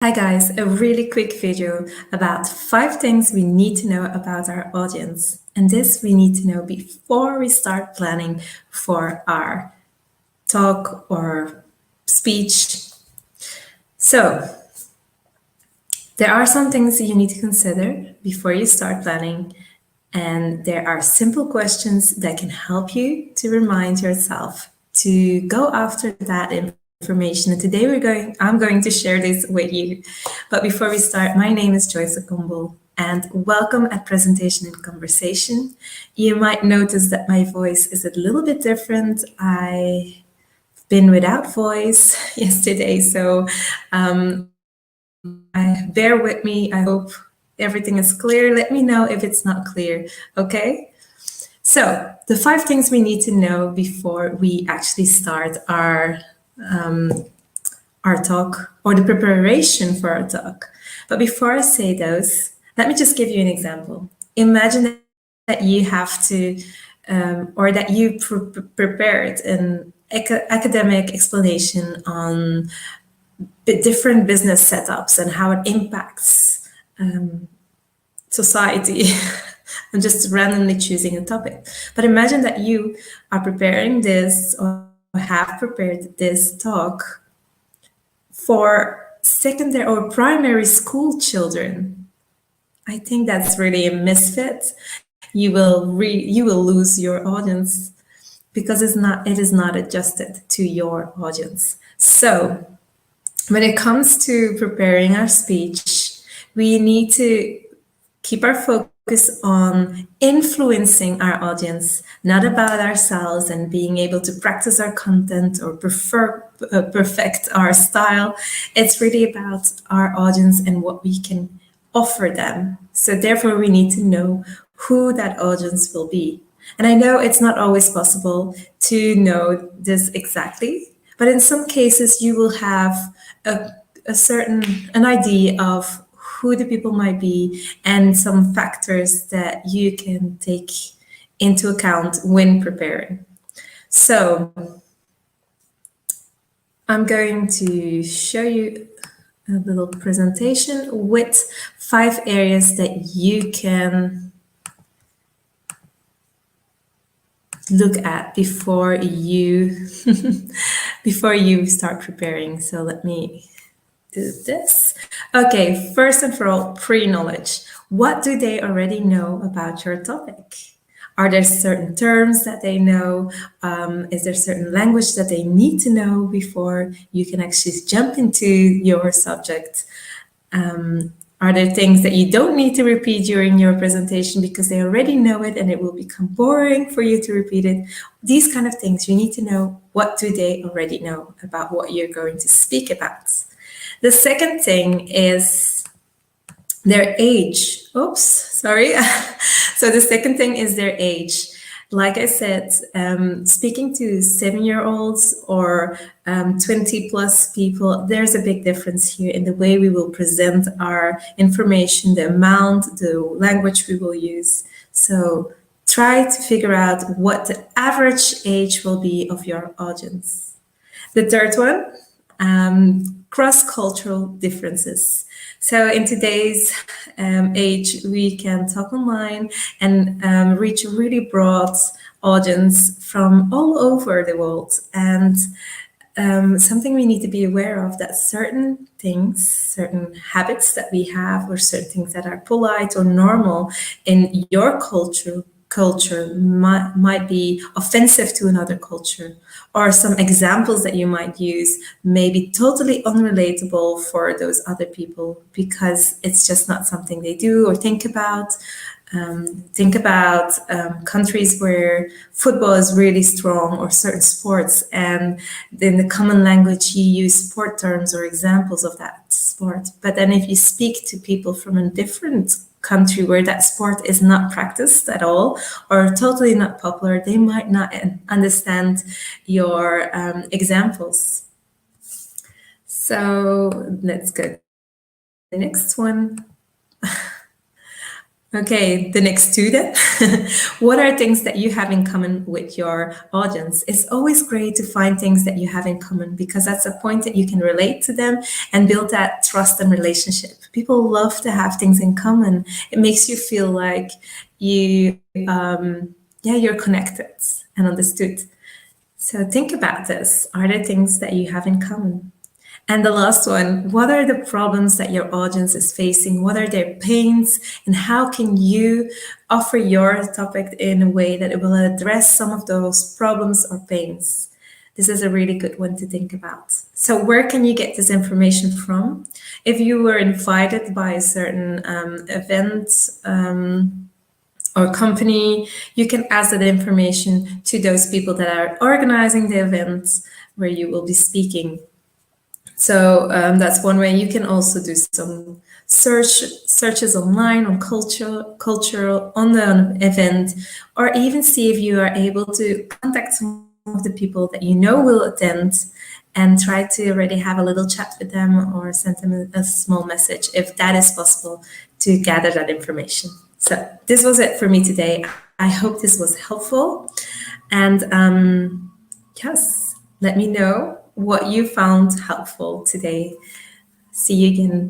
Hi guys, a really quick video about 5 things we need to know about our audience. And this we need to know before we start planning for our talk or speech. So, there are some things you need to consider before you start planning, and there are simple questions that can help you to remind yourself to go after that information. And today I'm going to share this with you. But before we start, my name is Joyce Akombo, and welcome at Presentation and Conversation. You might notice that my voice is a little bit different. I've been without voice yesterday, so bear with me. I hope everything is clear. Let me know if it's not clear, okay? So the 5 things we need to know before we actually start our talk or the preparation for our talk. But before I say those, let me just give you an example. Imagine that you have to, or that you prepared an academic explanation on different business setups and how it impacts society. I'm just randomly choosing a topic. But imagine that you are preparing this or have prepared this talk for secondary or primary school children. I think that's really a misfit. You will lose your audience because it is not adjusted to your audience. So when it comes to preparing our speech, we need to keep our focus on influencing our audience, not about ourselves and being able to practice our content or perfect our style. It's really about our audience and what we can offer them. So therefore, we need to know who that audience will be. And I know it's not always possible to know this exactly, but in some cases, you will have an idea of who the people might be and some factors that you can take into account when preparing. So I'm going to show you a little presentation with 5 areas that you can look at before you start preparing. So let me do this. Okay, first and for all, pre-knowledge. What do they already know about your topic? Are there certain terms that they know? Is there certain language that they need to know before you can actually jump into your subject? Are there things that you don't need to repeat during your presentation because they already know it and it will become boring for you to repeat it? These kind of things, you need to know, what do they already know about what you're going to speak about? The second thing is their age. Oops, sorry. So the second thing is their age. Like I said, speaking to 7-year-olds or 20 plus people, there's a big difference here in the way we will present our information, the amount, the language we will use. So try to figure out what the average age will be of your audience. The third one, cross-cultural differences. So in today's age, we can talk online and reach a really broad audience from all over the world. And something we need to be aware of, that certain things, certain habits that we have, or certain things that are polite or normal in your culture might be offensive to another culture, or some examples that you might use may be totally unrelatable for those other people because it's just not something they do or think about. Think about countries where football is really strong, or certain sports, and in the common language you use sport terms or examples of that sport. But then if you speak to people from a different country where that sport is not practiced at all or totally not popular, they might not understand your examples. So let's go to the next one. Okay, the next two then. What are things that you have in common with your audience? It's always great to find things that you have in common because that's a point that you can relate to them and build that trust and relationship. People love to have things in common. It makes you feel like you're connected and understood. So think about this. Are there things that you have in common? And the last one, what are the problems that your audience is facing? What are their pains? And how can you offer your topic in a way that it will address some of those problems or pains? This is a really good one to think about. So where can you get this information from? If you were invited by a certain event, or company, you can ask that information to those people that are organizing the events where you will be speaking. So that's one way. You can also do some searches online on culture on the event, or even see if you are able to contact some of the people that you know will attend and try to already have a little chat with them or send them a small message if that is possible to gather that information. So this was it for me today. I hope this was helpful. And yes, let me know what you found helpful today. See you again